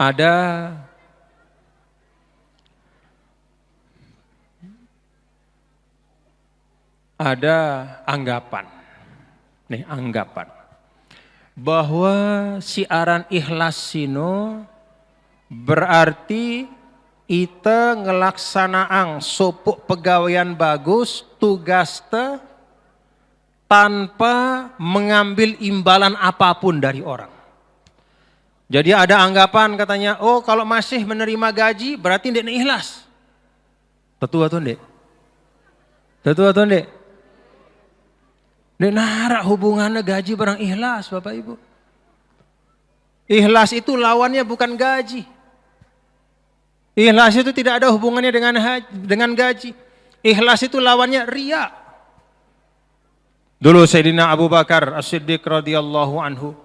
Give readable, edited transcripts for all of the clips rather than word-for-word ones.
ada anggapan, bahwa siaran ikhlas sino berarti ita ngelaksanaan sopuk pegawaian bagus tugas te tanpa mengambil imbalan apapun dari orang. Jadi ada anggapan katanya, oh kalau masih menerima gaji berarti ndek ikhlas. Tetua tuh ndek? Tetua tuh ndek? Ndek narak hubungannya gaji barang ikhlas Bapak Ibu. Ikhlas itu lawannya bukan gaji. Ikhlas itu tidak ada hubungannya dengan gaji. Ikhlas itu lawannya riya. Dulu Sayyidina Abu Bakar As-Siddiq radhiyallahu anhu,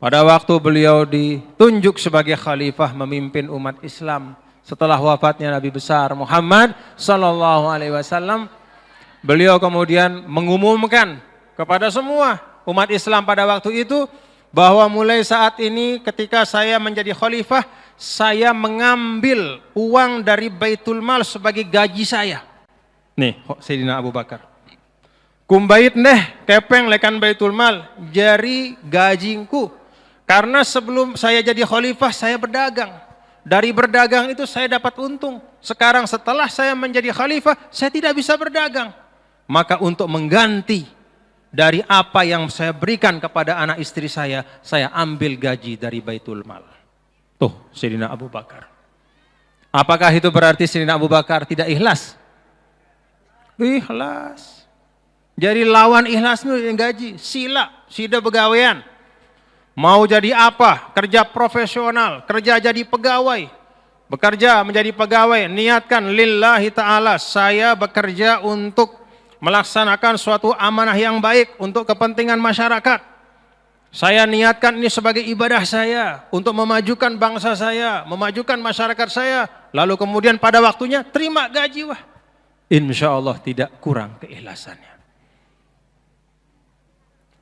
pada waktu beliau ditunjuk sebagai khalifah memimpin umat Islam setelah wafatnya Nabi besar Muhammad sallallahu alaihi wasallam, beliau kemudian mengumumkan kepada semua umat Islam pada waktu itu bahwa mulai saat ini ketika saya menjadi khalifah, saya mengambil uang dari Baitul Mal sebagai gaji saya. Nih, Sayyidina Abu Bakar. Kumbait deh kepeng lekan Baitul Mal jari gajingku. Karena sebelum saya jadi khalifah saya berdagang. Dari berdagang itu saya dapat untung. Sekarang setelah saya menjadi khalifah saya tidak bisa berdagang. Maka untuk mengganti dari apa yang saya berikan kepada anak istri saya ambil gaji dari Baitul Mal. Tuh Sayyidina Abu Bakar. Apakah itu berarti Sayyidina Abu Bakar tidak ikhlas? Ikhlas. Jadi lawan ikhlas itu yang gaji, sida pegawaian. Mau jadi apa? Kerja profesional, kerja jadi pegawai. Bekerja menjadi pegawai, niatkan lillahi ta'ala, saya bekerja untuk melaksanakan suatu amanah yang baik untuk kepentingan masyarakat. Saya niatkan ini sebagai ibadah saya, untuk memajukan bangsa saya, memajukan masyarakat saya. Lalu kemudian pada waktunya terima gaji, wah. Insya Allah tidak kurang keikhlasannya.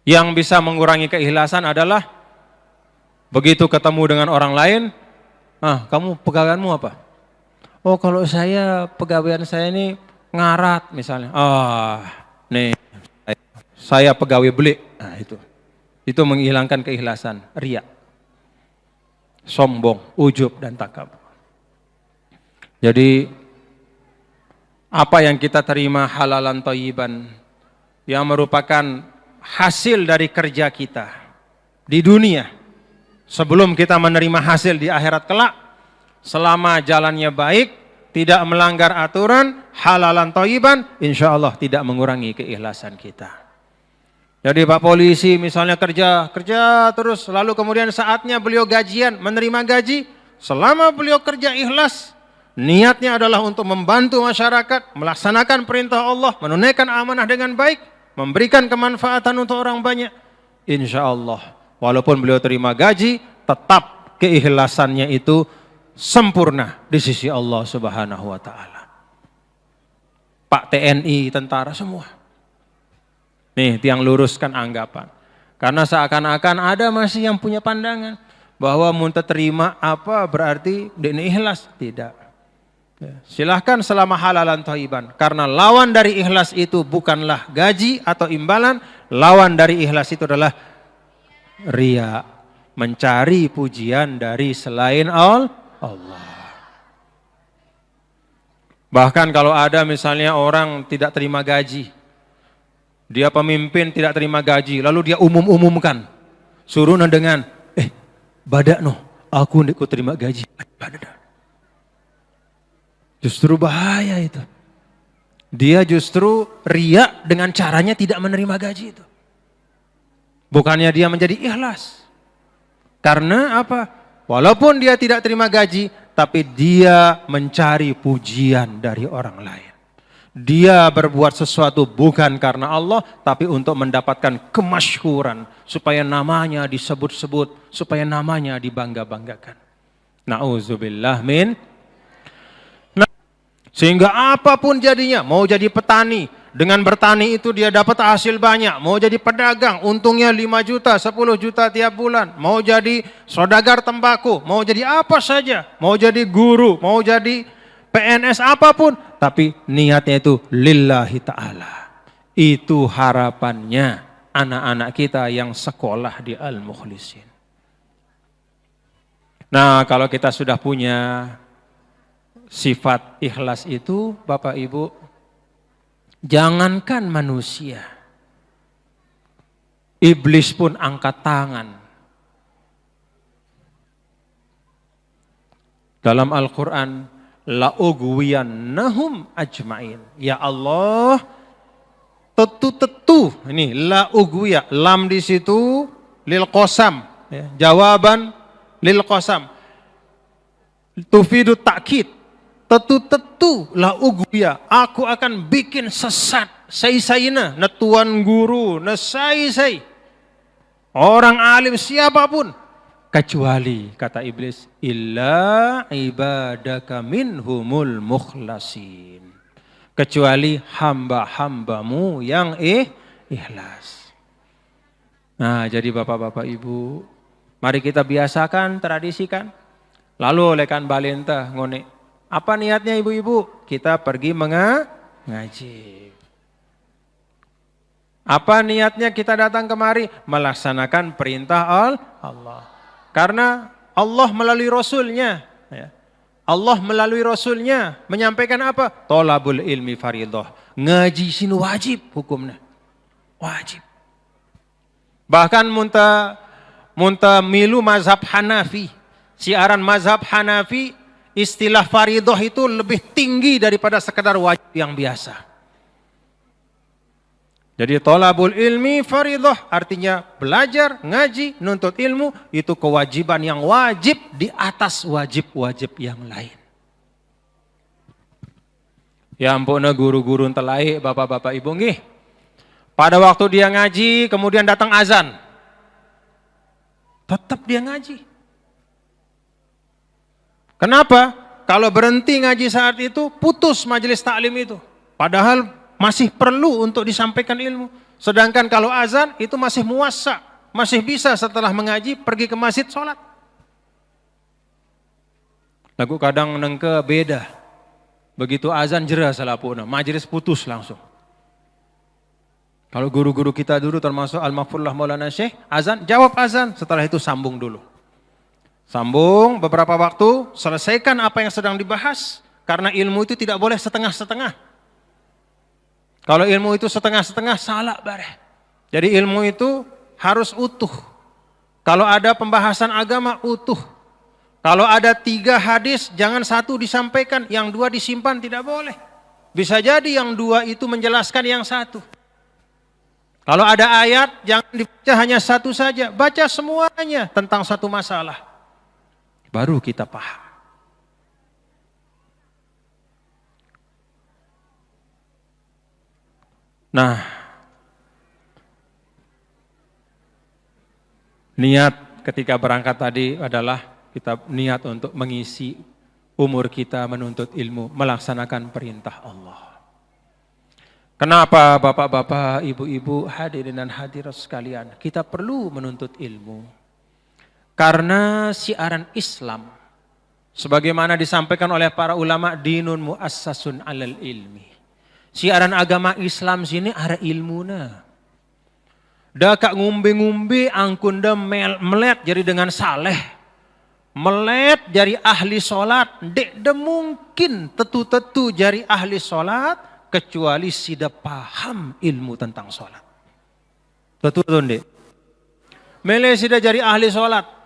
Yang bisa mengurangi keikhlasan adalah begitu ketemu dengan orang lain, kamu pegawaianmu apa? Oh kalau saya pegawaian saya ini ngarat misalnya. Nih saya pegawai beli. Nah itu menghilangkan keikhlasan, riya, sombong, ujub dan takabur. Jadi apa yang kita terima halalan thayyiban yang merupakan hasil dari kerja kita di dunia sebelum kita menerima hasil di akhirat kelak, selama jalannya baik, tidak melanggar aturan, halalan thayyiban, insya Allah tidak mengurangi keikhlasan kita. Jadi Pak Polisi misalnya kerja terus, lalu kemudian saatnya beliau gajian, menerima gaji, selama beliau kerja ikhlas, niatnya adalah untuk membantu masyarakat, melaksanakan perintah Allah, menunaikan amanah dengan baik, memberikan kemanfaatan untuk orang banyak, insya Allah walaupun beliau terima gaji, tetap keikhlasannya itu sempurna di sisi Allah Subhanahu wa ta'ala. Pak TNI, tentara semua. Nih tiang luruskan anggapan. Karena seakan-akan ada masih yang punya pandangan bahwa muntah terima apa berarti ini ikhlas. Tidak. Silahkan selama halalan thayyiban. Karena lawan dari ikhlas itu bukanlah gaji atau imbalan. Lawan dari ikhlas itu adalah riya. Mencari pujian dari selain Allah. Bahkan kalau ada misalnya orang tidak terima gaji. Dia pemimpin tidak terima gaji. Lalu dia umumkan. Suruh dengan, badak no, aku tidak terima gaji. Badak. Justru bahaya itu. Dia justru riya dengan caranya tidak menerima gaji itu. Bukannya dia menjadi ikhlas. Karena apa? Walaupun dia tidak terima gaji, tapi dia mencari pujian dari orang lain. Dia berbuat sesuatu bukan karena Allah, tapi untuk mendapatkan kemasyhuran. Supaya namanya disebut-sebut, supaya namanya dibangga-banggakan. Na'udzubillah min. Sehingga apapun jadinya, mau jadi petani, Dengan bertani itu dia dapat hasil banyak. Mau jadi pedagang, untungnya 5 juta, 10 juta tiap bulan. Mau jadi saudagar tembakau, mau jadi apa saja. Mau jadi guru, mau jadi PNS apapun. Tapi niatnya itu lillahi ta'ala. Itu harapannya anak-anak kita yang sekolah di Al-Mukhlisin. Nah, kalau kita sudah punya sifat ikhlas itu, Bapak Ibu, jangankan manusia, iblis pun angkat tangan. Dalam Al-Quran, la'ugwiyannahum ajma'in. Ya Allah, tetu, ini la'ugwiya, lam di situ lil qasam, ya, jawaban lil qasam. Tufidu ta'kid, tetu la'ugwiya, aku akan bikin sesat say-sayna, netuan guru, nesai-say, orang alim siapapun, kecuali kata iblis, illa ibadaka minhumul mukhlasin, kecuali hamba-hambamu yang ikhlas. Nah, jadi Bapak-bapak Ibu, mari kita biasakan, tradisikan. Lalu lekan balenta ngone, apa niatnya ibu-ibu? Kita pergi mengaji. Apa niatnya kita datang kemari? Melaksanakan perintah Allah. Karena Allah melalui Rasulnya, ya. Allah melalui Rasulnya menyampaikan apa? Tolabul ilmi faridah. Ngaji sini wajib hukumnya. Wajib. Bahkan munta milu mazhab Hanafi. Siaran mazhab Hanafi, istilah faridah itu lebih tinggi daripada sekedar wajib yang biasa. Jadi tolabul ilmi faridah artinya belajar, ngaji, nuntut ilmu itu kewajiban yang wajib di atas wajib-wajib yang lain. Ya ampun, guru-guru telai, bapak-bapak ibu nggih. Pada waktu dia ngaji, kemudian datang azan. Tetap dia ngaji. Kenapa? Kalau berhenti ngaji saat itu, putus majelis taklim itu. Padahal masih perlu untuk disampaikan ilmu. Sedangkan kalau azan itu masih muassa, masih bisa setelah mengaji pergi ke masjid sholat. Lagu kadang nengke beda. Begitu azan jera salapuna, majelis putus langsung. Kalau guru-guru kita dulu termasuk Al-Mahfurullah Maulana Syekh, azan, jawab azan, setelah itu sambung dulu. Sambung beberapa waktu, selesaikan apa yang sedang dibahas, karena ilmu itu tidak boleh setengah-setengah. Kalau ilmu itu setengah-setengah, salah bareh. Jadi ilmu itu harus utuh. Kalau ada pembahasan agama, utuh. Kalau ada 3 hadis, jangan 1 disampaikan, yang 2 disimpan, tidak boleh. Bisa jadi yang 2 itu menjelaskan yang 1. Kalau ada ayat, jangan dibaca hanya 1 saja, baca semuanya tentang satu masalah. Baru kita paham. Nah, niat ketika berangkat tadi adalah kita niat untuk mengisi umur kita menuntut ilmu, melaksanakan perintah Allah. Kenapa bapak-bapak, ibu-ibu, hadirin dan hadirat sekalian, kita perlu menuntut ilmu? Karena siaran Islam, sebagaimana disampaikan oleh para ulama, dinun muassasun alal ilmi. Siaran agama Islam sini ada ilmuna. Da kak ngumbe-ngumbe angkunda melet jadi dengan saleh. Melet jadi ahli sholat. Dek de mungkin tetu-tetu jadi ahli sholat kecuali sida paham ilmu tentang sholat. Betul dek. Mele sida jadi ahli sholat.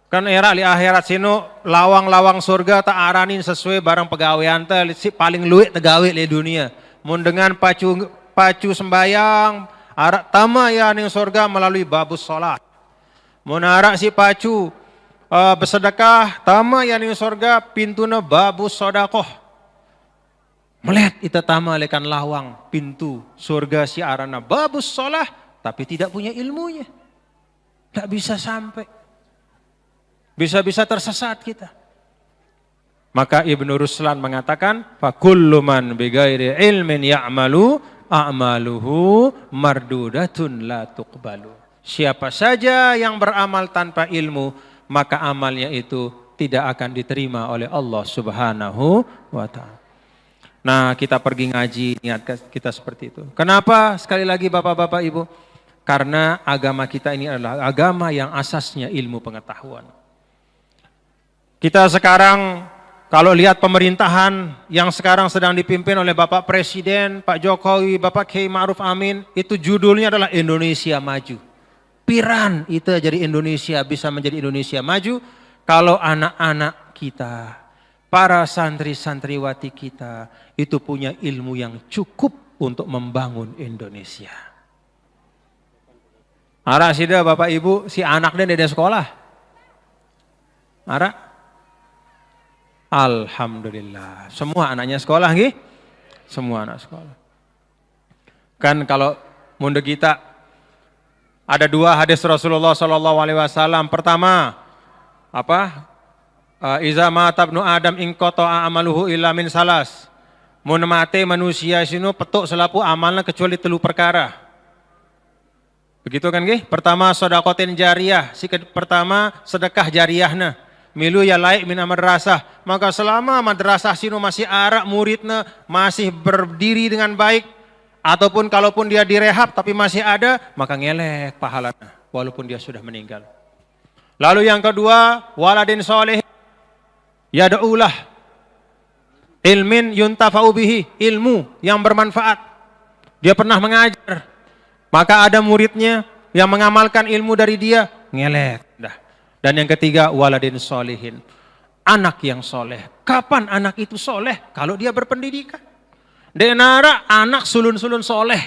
Kan era li akhirat sino lawang-lawang surga tak aranin sesuai barang pegawaian si paling luwek tegawe di dunia. Mun dengan pacu sembayang arak tama ya ning surga melalui babus salat. Mun arak si pacu bersedekah tama ya ning surga pintuna babus sedekah. Melet ita tama lekan lawang pintu surga si arana babus shalah tapi tidak punya ilmunya. Tak bisa sampai. Bisa-bisa tersesat kita. Maka Ibnu Ruslan mengatakan, fakullu man bighairi ilmin ya'malu a'maluhu mardudatun la tuqbalu. Siapa saja yang beramal tanpa ilmu, maka amalnya itu tidak akan diterima oleh Allah Subhanahu wa ta'ala. Nah, kita pergi ngaji, niat kita seperti itu. Kenapa? Sekali lagi Bapak-bapak Ibu, karena agama kita ini adalah agama yang asasnya ilmu pengetahuan. Kita sekarang kalau lihat pemerintahan yang sekarang sedang dipimpin oleh Bapak Presiden, Pak Jokowi, Bapak Kiai Ma'ruf Amin, itu judulnya adalah Indonesia Maju. Piran itu jadi Indonesia bisa menjadi Indonesia maju kalau anak-anak kita, para santri-santriwati kita itu punya ilmu yang cukup untuk membangun Indonesia. Ara sida Bapak Ibu si anaknya di sekolah. Ara? Alhamdulillah. Semua anaknya sekolah nggih? Semua anak sekolah. Kan kalau munde kita ada dua hadis Rasulullah SAW. Pertama, apa? Iza mata ibnu Adam in qata'a amaluhu illa min salas. Mun mate manusia sinu petuk selapu amalna kecuali 3 perkara. Begitu kan nggih? Pertama sedaqatin jariyah, pertama sedekah jariyahna. Milu ya laik min madrasah. Maka selama madrasah sinu masih arak muridna masih berdiri dengan baik, ataupun kalaupun dia direhab tapi masih ada, maka ngelek pahalanya walaupun dia sudah meninggal. Lalu yang kedua, waladin soleh yad'ulah, ilmin yuntafa'u bihi, ilmu yang bermanfaat. Dia pernah mengajar, maka ada muridnya yang mengamalkan ilmu dari dia, ngelek. Dan yang ketiga, waladin solehin, anak yang soleh. Kapan anak itu soleh? Kalau dia berpendidikan. Dek nara anak sulun-sulun soleh.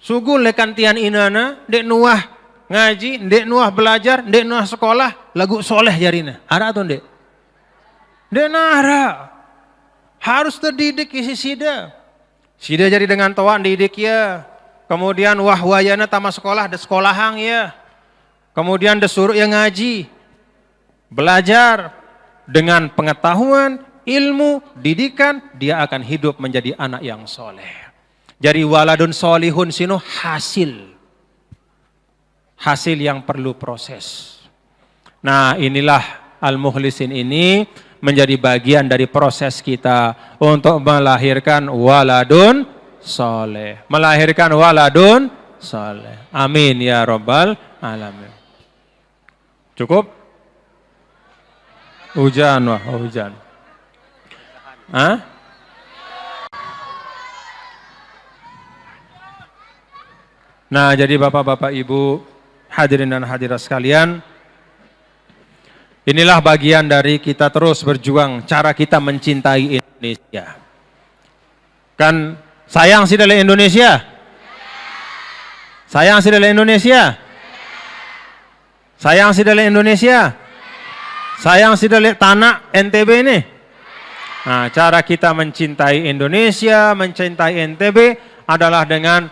Sugul lekantian inana, dek nuah ngaji, dek nuah belajar, dek nuah sekolah, lagu soleh jarina. Ada atau dek? Dek nara. Harus terdidik isi sida. Sida jadi dengan toan didik ya. Kemudian wahwayana tama sekolah, ada sekolahang ya. Kemudian disuruh yang ngaji. Belajar dengan pengetahuan, ilmu, didikan, dia akan hidup menjadi anak yang soleh. Jadi waladun solihun sinu hasil. Hasil yang perlu proses. Nah inilah al-mukhlisin ini menjadi bagian dari proses kita untuk melahirkan waladun soleh. Melahirkan waladun soleh. Amin ya rabbal alamin. Cukup? Hujan, wah hujan. Hah? Nah, jadi Bapak-bapak Ibu, hadirin dan hadirat sekalian, inilah bagian dari kita terus berjuang, cara kita mencintai Indonesia. Kan sayang sih dari Indonesia? Sayang sih dari Indonesia? Sayang sih dari Indonesia? Sayang sih dari tanah NTB ini? Nah, cara kita mencintai Indonesia, mencintai NTB adalah dengan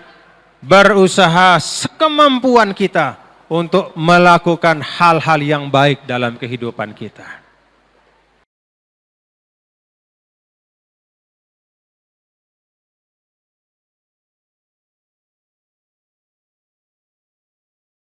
berusaha sekemampuan kita untuk melakukan hal-hal yang baik dalam kehidupan kita.